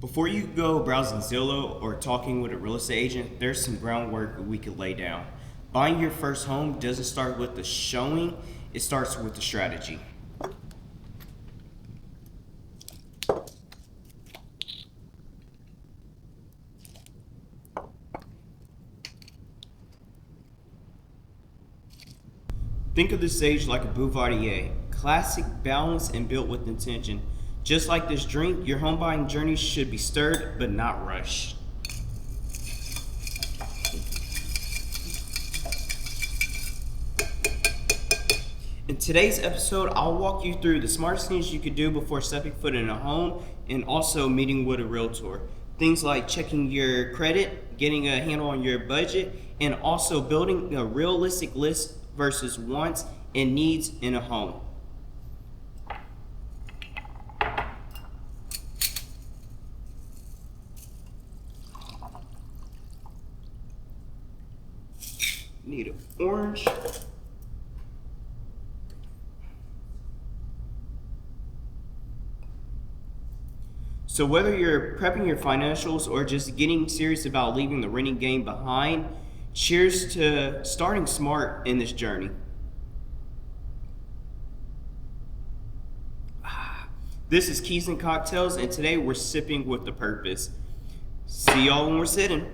Before you go browsing Zillow or talking with a real estate agent, there's some groundwork we could lay down. Buying your first home doesn't start with the showing, it starts with the strategy. Think of the stage like a Boulevardier, classic, balanced, and built with intention. Just like this drink, your home buying journey should be stirred but not rushed. In today's episode, I'll walk you through the smartest things you could do before stepping foot in a home and also meeting with a realtor. Things like checking your credit, getting a handle on your budget, and also building a realistic list versus wants and needs in a home. Need an orange. So whether you're prepping your financials or just getting serious about leaving the renting game behind, cheers to starting smart in this journey. This is Keys and Cocktails, and today we're sipping with the purpose. See y'all when we're sitting.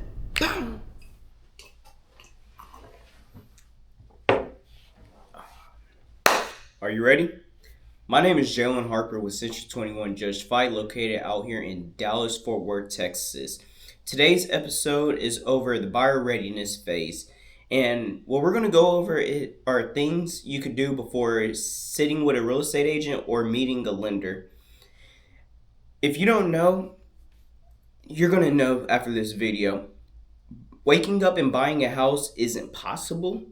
Are you ready? My name is Jaylanharper with Century 21 Judge Fite, located out here in Dallas, Fort Worth, Texas. Today's episode is over the buyer readiness phase. And what we're going to go over are things you could do before sitting with a real estate agent or meeting a lender. If you don't know, you're going to know after this video. Waking up and buying a house isn't possible.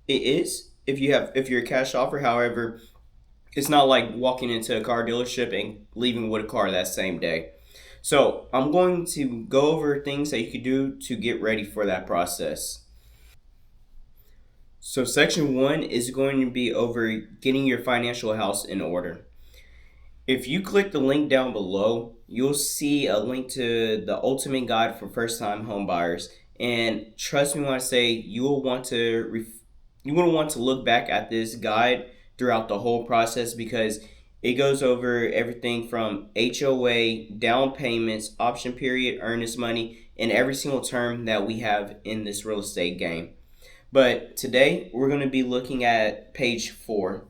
It is if you're a cash offer. However, it's not like walking into a car dealership and leaving with a car that same day. So I'm going to go over things that you could do to get ready for that process. So section 1 is going to be over getting your financial house in order. If you click the link down below, you'll see a link to the ultimate guide for first-time home buyers. And trust me when I say you will want to look back at this guide throughout the whole process, because it goes over everything from HOA, down payments, option period, earnest money, and every single term that we have in this real estate game. But today we're going to be looking at page 4.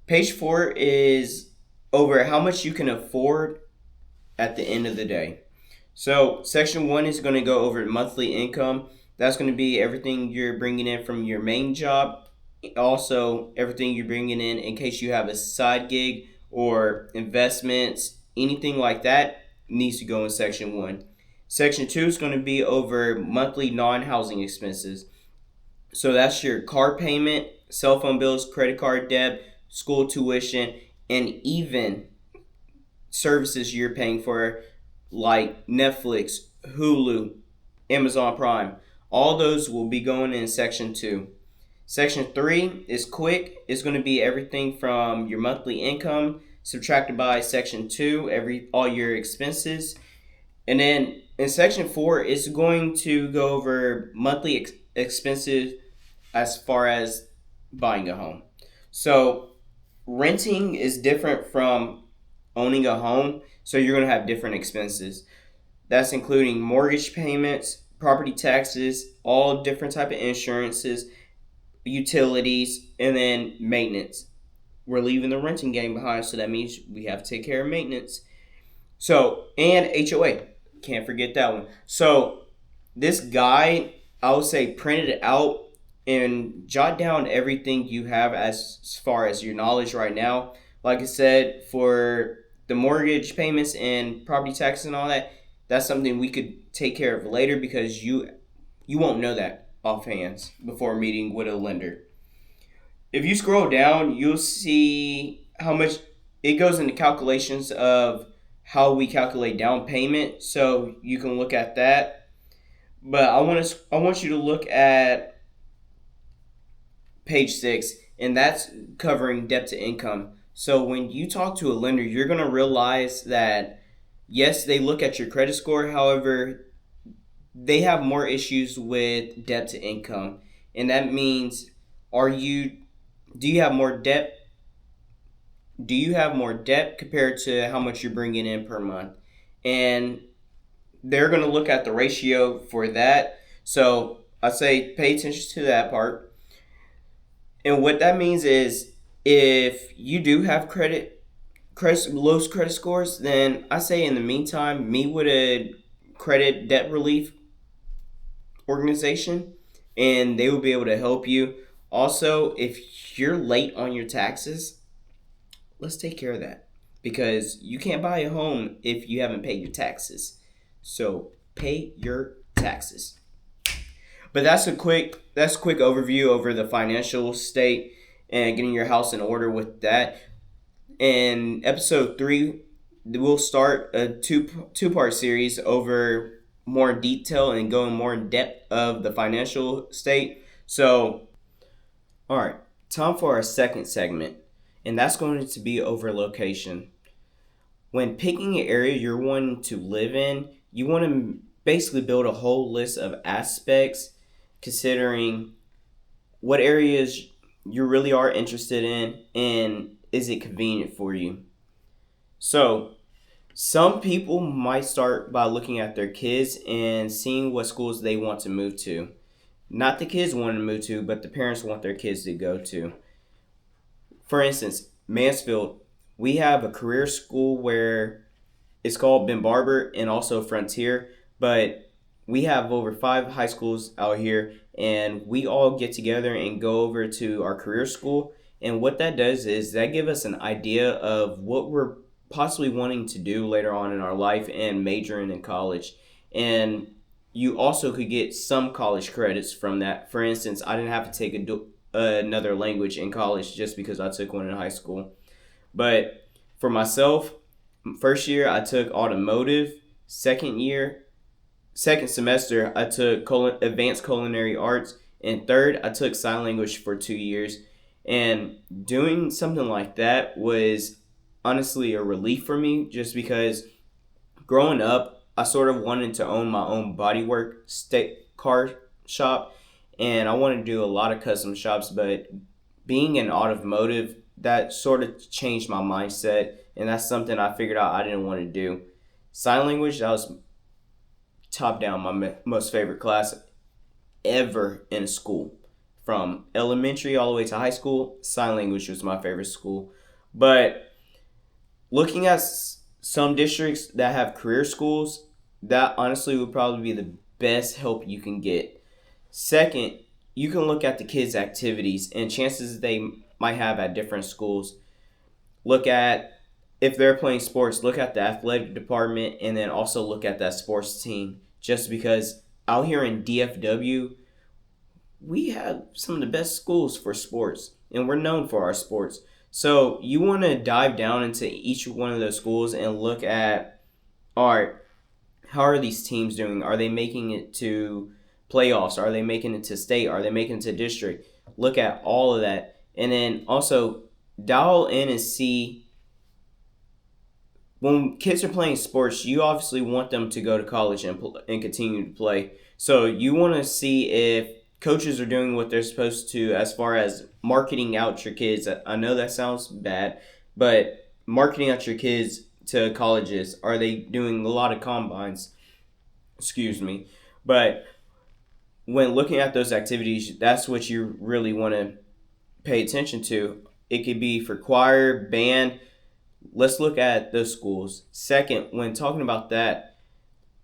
Page 4 is over how much you can afford at the end of the day. So section 1 is going to go over monthly income. That's going to be everything you're bringing in from your main job. Also, everything you're bringing in case you have a side gig or investments, anything like that needs to go in section 1. Section 2 is going to be over monthly non-housing expenses. So that's your car payment, cell phone bills, credit card debt, school tuition, and even services you're paying for like Netflix, Hulu, Amazon Prime. All those will be going in section 2. Section 3 is quick. It's going to be everything from your monthly income subtracted by section 2, all your expenses. And then in section 4, it's going to go over monthly expenses as far as buying a home. So renting is different from owning a home, so you're going to have different expenses. That's including mortgage payments, property taxes, all different type of insurances, utilities, and then maintenance. We're leaving the renting game behind, so that means we have to take care of maintenance. So, and HOA. Can't forget that one. So, this guide, I would say print it out and jot down everything you have as far as your knowledge right now. Like I said, for the mortgage payments and property taxes and all that, that's something we could take care of later, because you won't know that offhand before meeting with a lender. If you scroll down, you'll see how much it goes into calculations of how we calculate down payment, so you can look at that. But I want you to look at page 6, and that's covering debt to income. So when you talk to a lender, you're going to realize that yes, they look at your credit score. However, they have more issues with debt to income. And that means, are you do you have more debt? Do you have more debt compared to how much you're bringing in per month? And they're going to look at the ratio for that. So I say pay attention to that part. And what that means is, if you do have low credit scores, then I say in the meantime, meet with a credit debt relief organization, and they will be able to help you. Also, if you're late on your taxes, let's take care of that, because you can't buy a home if you haven't paid your taxes. So pay your taxes. But that's a quick overview over the financial state and getting your house in order with that. In episode 3, we'll start a two-part series over more detail and going more in depth of the financial state. So, all right, time for our second segment, and that's going to be over location. When picking an area you're wanting to live in, you want to basically build a whole list of aspects considering what areas you really are interested in and is it convenient for you. So, some people might start by looking at their kids and seeing what schools they want to move to. Not the kids want to move to, but the parents want their kids to go to. For instance, Mansfield, we have a career school where it's called Ben Barber and also Frontier, but we have over 5 high schools out here, and we all get together and go over to our career school. And what that does is that give us an idea of what we're possibly wanting to do later on in our life and majoring in college. And you also could get some college credits from that. For instance, I didn't have to take another language in college just because I took one in high school. But for myself, first year I took automotive. Second semester I took advanced culinary arts, and third I took sign language for 2 years. And doing something like that was honestly a relief for me, just because growing up I sort of wanted to own my own bodywork car shop, and I wanted to do a lot of custom shops. But being in automotive, that sort of changed my mindset, and that's something I figured out I didn't want to do. Sign language, that was top down my most favorite class ever in school. From elementary all the way to high school, sign language was my favorite school. But looking at some districts that have career schools, that honestly would probably be the best help you can get. Second, you can look at the kids' activities and chances they might have at different schools. Look at if they're playing sports, look at the athletic department, and then also look at that sports team. Just because out here in DFW, we have some of the best schools for sports, and we're known for our sports. So you want to dive down into each one of those schools and look at, all right, how are these teams doing? Are they making it to playoffs? Are they making it to state? Are they making it to district? Look at all of that. And then also dial in and see, when kids are playing sports, you obviously want them to go to college and continue to play. So you want to see if coaches are doing what they're supposed to as far as marketing out your kids. I know that sounds bad, but marketing out your kids to colleges. Are they doing a lot of combines? Excuse me. But when looking at those activities, that's what you really want to pay attention to. It could be for choir, band. Let's look at those schools. Second, when talking about that,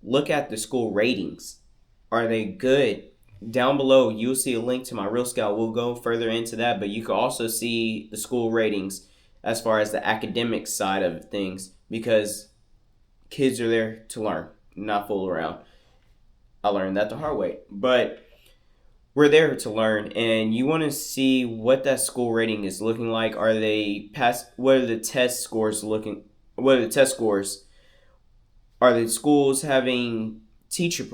look at the school ratings. Are they good? Down below, you'll see a link to my Real Scout. We'll go further into that, but you can also see the school ratings as far as the academic side of things, because kids are there to learn, not fool around. I learned that the hard way. But we're there to learn, and you want to see what that school rating is looking like. Are they what are the test scores looking? What are the test scores? Are the schools having teacher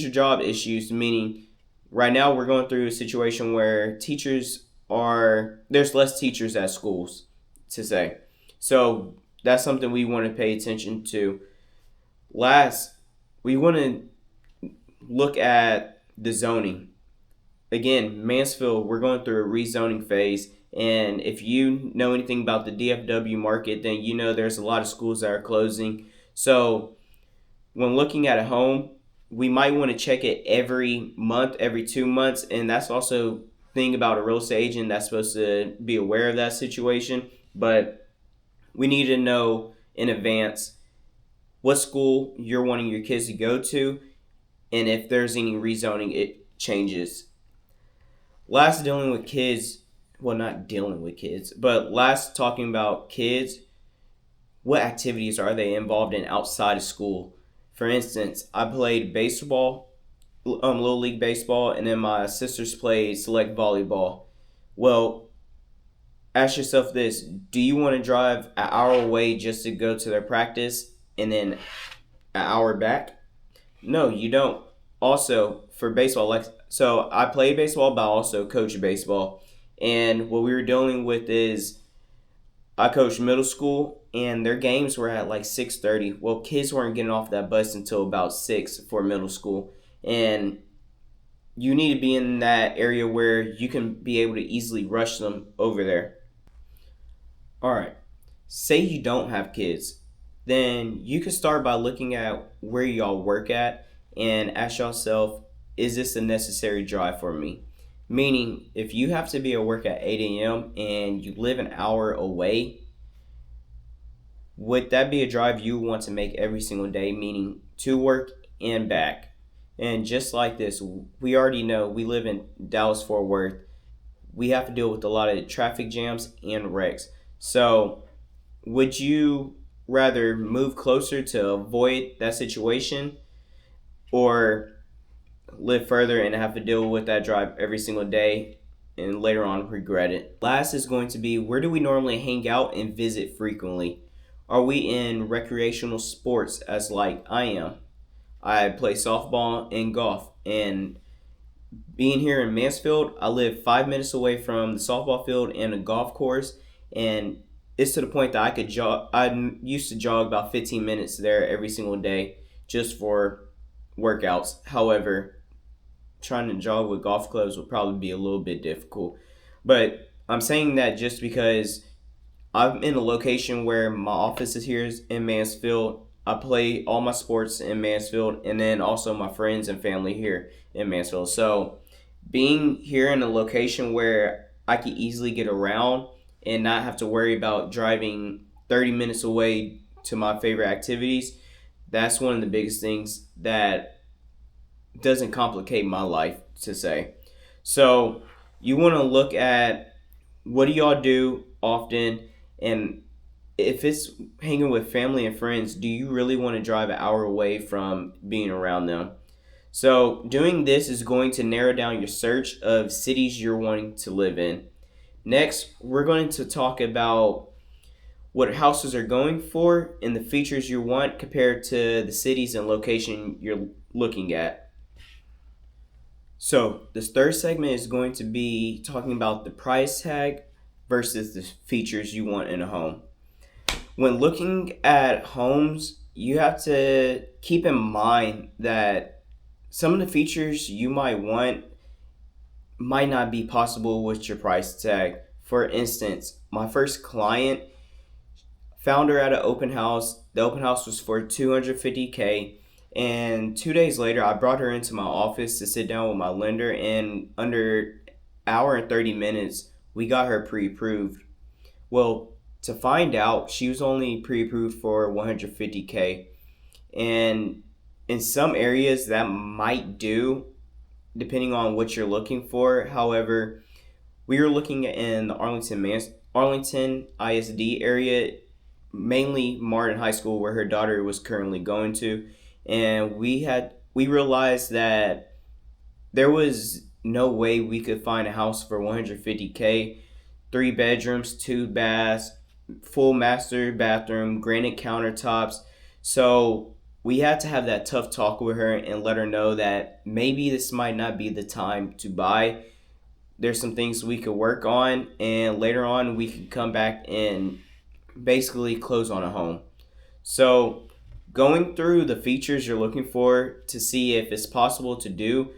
job issues? Meaning, right now we're going through a situation where there's less teachers at schools. to say. So that's something we want to pay attention to. Last, we want to look at the zoning. Again, Mansfield, we're going through a rezoning phase. And if you know anything about the DFW market, then you know there's a lot of schools that are closing. So when looking at a home, we might want to check it every month, every 2 months. And that's also thing about a real estate agent that's supposed to be aware of that situation. But we need to know in advance what school you're wanting your kids to go to, and if there's any rezoning it changes. Last, dealing with kids, well, not dealing with kids, but last talking about kids, what activities are they involved in outside of school? For instance, I played baseball, little league baseball, and then my sisters played select volleyball. Well, ask yourself this: do you want to drive an hour away just to go to their practice and then an hour back? No, you don't. Also, for baseball, so I play baseball, but I also coach baseball. And what we were dealing with is I coached middle school, and their games were at like 6:30. Well, kids weren't getting off that bus until about 6 for middle school, and you need to be in that area where you can be able to easily rush them over there. All right. Say you don't have kids, then you can start by looking at where y'all work at and ask yourself, is this a necessary drive for me? Meaning, if you have to be at work at 8 a.m. and you live an hour away, would that be a drive you want to make every single day, meaning to work and back? And just like this, we already know we live in Dallas Fort Worth. We have to deal with a lot of traffic jams and wrecks. So, would you rather move closer to avoid that situation, or live further and have to deal with that drive every single day and later on regret it? Last is going to be, where do we normally hang out and visit frequently? Are we in recreational sports as like I am? I play softball and golf, and being here in Mansfield, I live 5 minutes away from the softball field and a golf course, and it's to the point that I could jog. I used to jog about 15 minutes there every single day just for workouts. However, trying to jog with golf clubs would probably be a little bit difficult. But I'm saying that just because I'm in a location where my office is here in Mansfield. I play all my sports in Mansfield, and then also my friends and family here in Mansfield. So being here in a location where I can easily get around and not have to worry about driving 30 minutes away to my favorite activities, that's one of the biggest things that doesn't complicate my life, to say. So you want to look at, what do y'all do often, and if it's hanging with family and friends, do you really want to drive an hour away from being around them? So doing this is going to narrow down your search of cities you're wanting to live in. Next, we're going to talk about what houses are going for and the features you want compared to the cities and location you're looking at. So this third segment is going to be talking about the price tag versus the features you want in a home. When looking at homes, you have to keep in mind that some of the features you might want might not be possible with your price tag. For instance, my first client found her at an open house. The open house was for $250K. And 2 days later, I brought her into my office to sit down with my lender. And under an hour and 30 minutes, we got her pre-approved. Well, to find out, she was only pre-approved for $150K. And in some areas, that might do, depending on what you're looking for. However, we were looking in the Arlington ISD area, mainly Martin High School, where her daughter was currently going to, and we realized that there was no way we could find a house for $150K, 3 bedrooms, 2 baths, full master bathroom, granite countertops. So we had to have that tough talk with her and let her know that maybe this might not be the time to buy. there's some things we could work on, and later on we could come back and basically close on a home. So, going through the features you're looking for to see if it's possible to do,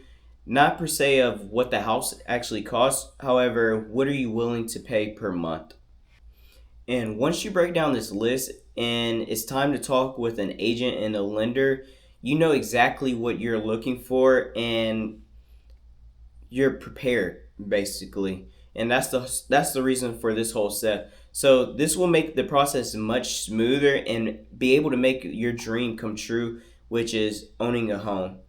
not per se of what the house actually costs, however, what are you willing to pay per month? And once you break down this list and it's time to talk with an agent and a lender, you know exactly what you're looking for and you're prepared basically. And that's the reason for this whole step. So this will make the process much smoother and be able to make your dream come true, which is owning a home.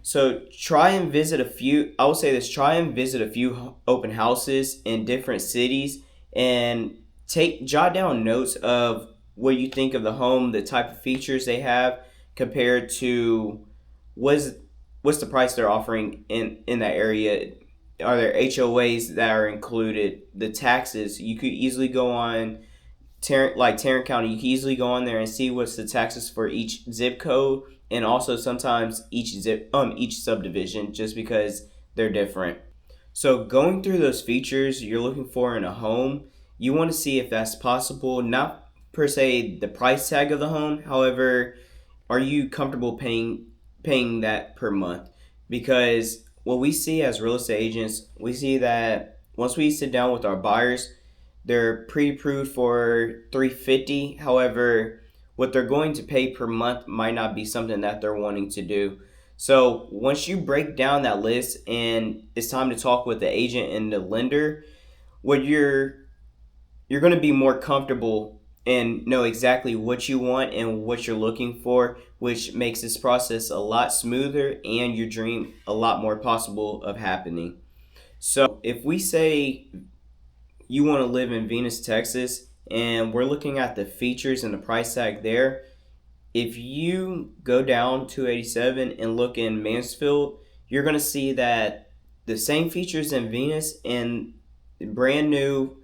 So try and visit a few. I would say this: try and visit a few open houses in different cities, and jot down notes of what you think of the home, the type of features they have, compared to what's what's the price they're offering in that area. Are there HOAs that are included? The taxes, you could easily go on Tarrant County, you can easily go on there and see what's the taxes for each zip code, and also sometimes each subdivision, just because they're different. So going through those features you're looking for in a home, you want to see if that's possible. Not per se the price tag of the home, however, are you comfortable paying that per month? Because what we see as real estate agents, we see that once we sit down with our buyers, they're pre-approved for 350. However, what they're going to pay per month might not be something that they're wanting to do. So once you break down that list and it's time to talk with the agent and the lender, what you're going to be more comfortable and know exactly what you want and what you're looking for, which makes this process a lot smoother and your dream a lot more possible of happening. So if we say you want to live in Venus, Texas, and we're looking at the features and the price tag there, if you go down 287 and look in Mansfield, you're going to see that the same features in Venus and brand new,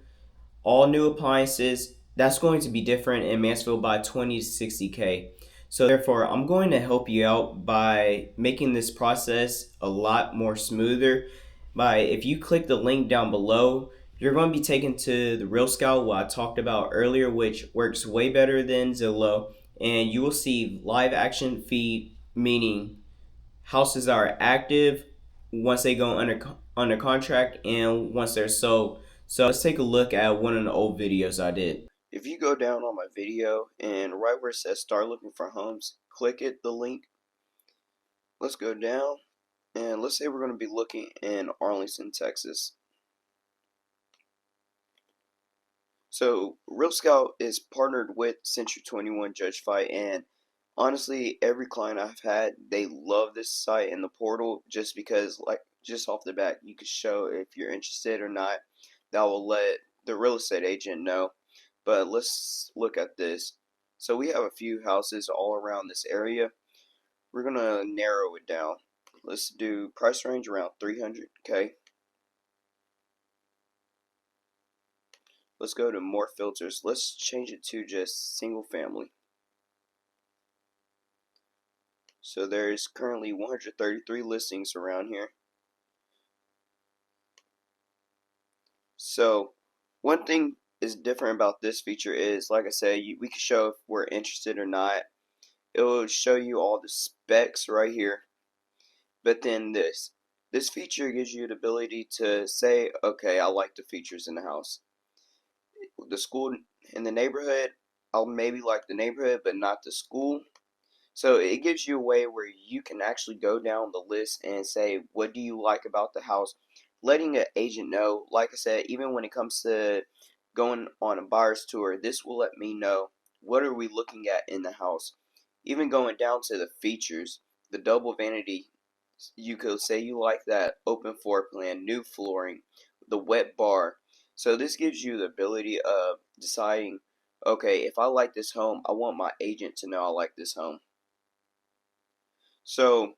all new appliances, that's going to be different in Mansfield by 20 to 60K. So therefore, I'm going to help you out by making this process a lot more smoother. By if you click the link down below, you're going to be taken to the Real Scout, what I talked about earlier, which works way better than Zillow, and you will see live action feed, meaning houses are active once they go under contract and once they're sold. So let's take a look at one of the old videos I did. If you go down on my video and right where it says start looking for homes, click it, the link. Let's go down and let's say we're going to be looking in Arlington, Texas. So Real Scout is partnered with Century 21 Judge Fite, and honestly, every client I've had, they love this site and the portal just because, like, just off the bat, you can show if you're interested or not. That will let the real estate agent know. But let's look at this. So we have a few houses all around this area. We're gonna narrow it down. Let's do price range around 300K. Let's go to more filters. Let's change it to just single family. So there's currently 133 listings around here. So one thing is different about this feature is, like I said, we can show if we're interested or not. It will show you all the specs right here. But then this feature gives you the ability to say, okay, I like the features in the house. The school in the neighborhood, I'll maybe like the neighborhood, but not the school. So it gives you a way where you can actually go down the list and say, what do you like about the house? Letting an agent know, like I said, even when it comes to going on a buyer's tour, this will let me know what are we looking at in the house. Even going down to the features, the double vanity, you could say you like that open floor plan, new flooring, the wet bar. So this gives you the ability of deciding, okay, if I like this home, I want my agent to know I like this home. So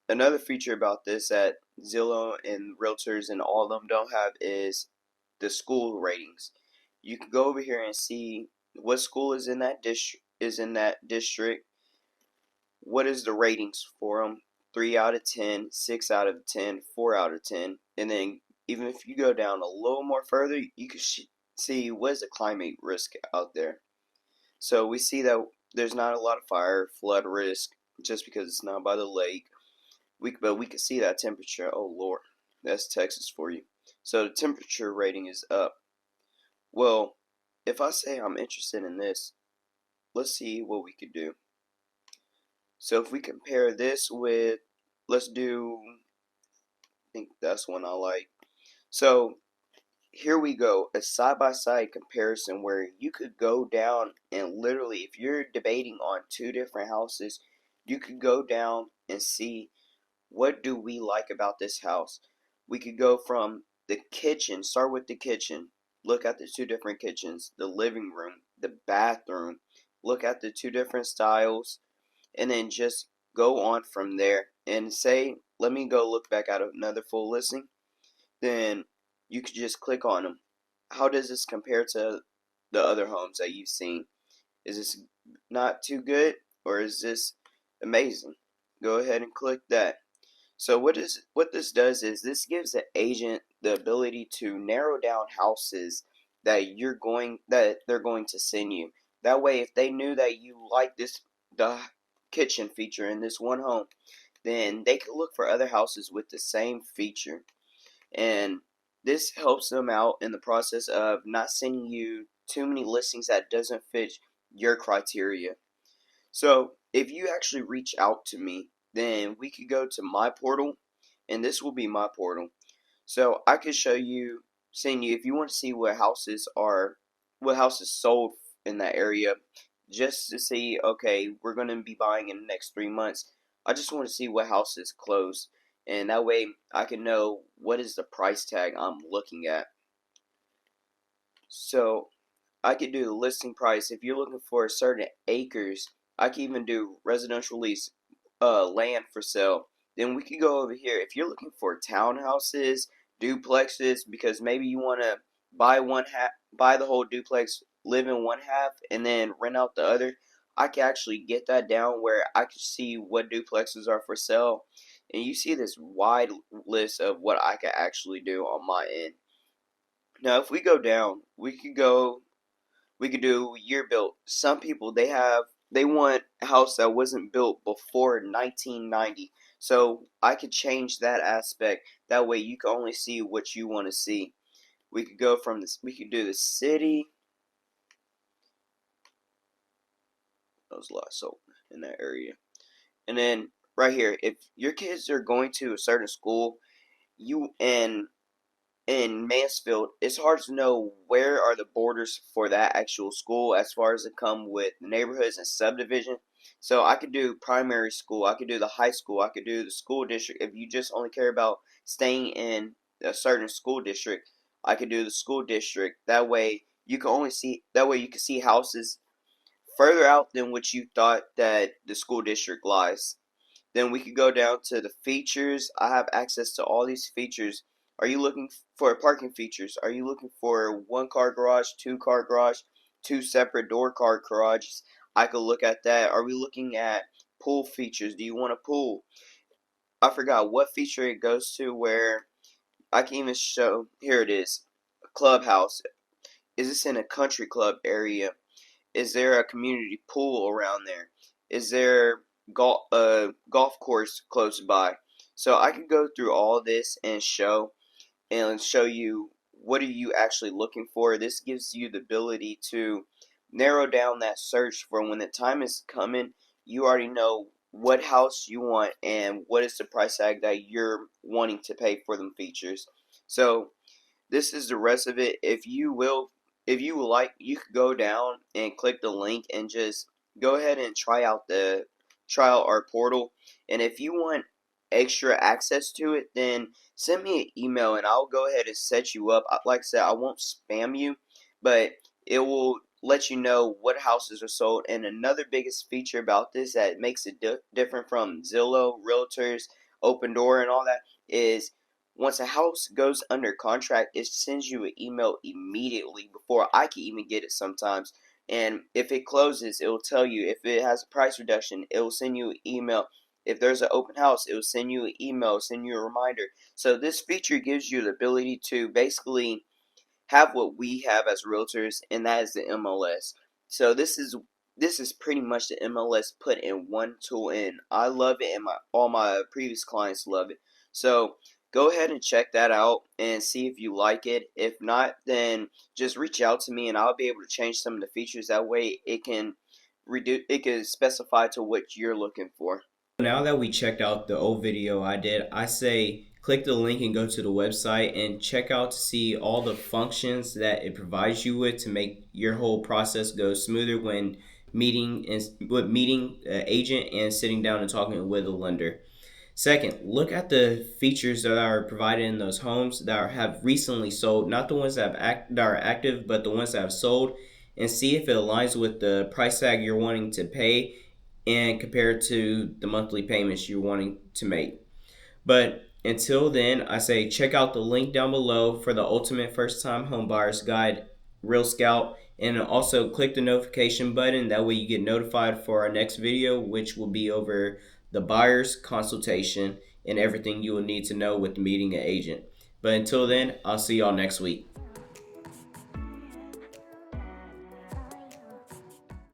another feature about this that Zillow and realtors and all of them don't have is the school ratings. You can go over here and see what school is in that district. What is the ratings for them? 3 out of 10, 6 out of 10, 4 out of 10, and then even if you go down a little more further, you can see what is the climate risk out there. So we see that there's not a lot of fire, flood risk, just because it's not by the lake. But we can see that temperature. Oh Lord, that's Texas for you. So the temperature rating is up. Well, if I say I'm interested in this, let's see what we could do. So if we compare this with, let's do, I think that's one I like. So here we go, a side-by-side comparison where you could go down and literally, if you're debating on two different houses, you could go down and see what do we like about this house. We could go from the kitchen, start with the kitchen, look at the two different kitchens, the living room, the bathroom, look at the two different styles, and then just go on from there and say, let me go look back at another full listing. Then you could just click on them. How does this compare to the other homes that you've seen? Is this not too good, or is this amazing? Go ahead and click that. So what this does is this gives the agent the ability to narrow down houses that they're going to send you. That way, if they knew that you like the kitchen feature in this one home, then they could look for other houses with the same feature. And this helps them out in the process of not sending you too many listings that doesn't fit your criteria. So if you actually reach out to me, then we could go to my portal, and this will be my portal. So I could send you if you want to see what houses sold in that area, just to see, okay, we're going to be buying in the next 3 months. I just want to see what houses closed, and that way I can know what is the price tag I'm looking at. So I could do the listing price. If you're looking for certain acres, I can even do residential lease, land for sale. Then we could go over here. If you're looking for townhouses, duplexes, because maybe you want to buy the whole duplex, live in one half, and then rent out the other, I can actually get that down where I can see what duplexes are for sale. And you see this wide list of what I can actually do on my end. Now, if we go down, we could do year built. Some people they want a house that wasn't built before 1990. So I could change that aspect. That way you can only see what you want to see. We could go from this. We could do the city. That was a lot sold in that area. And then right here, if your kids are going to a certain school, you and in Mansfield, it's hard to know where are the borders for that actual school as far as it come with neighborhoods and subdivision. So I could do primary school, I could do the high school, I could do the school district. If you just only care about staying in a certain school district, I could do the school district. That way you can see houses further out than what you thought that the school district lies. Then we could go down to the features. I have access to all these features. Are you looking for parking features? Are you looking for one car garage, two-car garage, two separate door car garages? I could look at that. Are we looking at pool features? Do you want a pool? I forgot what feature it goes to where I can even show. Here it is. Clubhouse. Is this in a country club area? Is there a community pool around there? Is there golf course close by? So I could go through all this and show you what are you actually looking for. This gives you the ability to narrow down that search for when the time is coming. You already know what house you want and what is the price tag that you're wanting to pay for them features. So this is the rest of it. If you would like, you could go down and click the link and just go ahead and try out our portal. And if you want extra access to it, then send me an email and I'll go ahead and set you up. Like I said, I won't spam you, but it will let you know what houses are sold. And another biggest feature about this that makes it different from Zillow, Realtors, Open Door, and all that is once a house goes under contract, it sends you an email immediately before I can even get it sometimes. And if it closes, it will tell you. If it has a price reduction, it will send you an email. If there's an open house, it will send you an email, send you a reminder. So this feature gives you the ability to basically have what we have as realtors, and that is the MLS. So this is pretty much the MLS put in one tool, and I love it, and all my previous clients love it. So go ahead and check that out and see if you like it. If not, then just reach out to me, and I'll be able to change some of the features. That way, it can specify to what you're looking for. Now that we checked out the old video I did, I say click the link and go to the website and check out to see all the functions that it provides you with to make your whole process go smoother when meeting an agent and sitting down and talking with a lender. Second, look at the features that are provided in those homes have recently sold, not the ones that are active, but the ones that have sold, and see if it aligns with the price tag you're wanting to pay and compare it to the monthly payments you're wanting to make. But until then, I say check out the link down below for the ultimate first time home buyers guide, Real Scout, and also click the notification button. That way you get notified for our next video, which will be over the buyer's consultation and everything you will need to know with meeting an agent. But until then, I'll see y'all next week.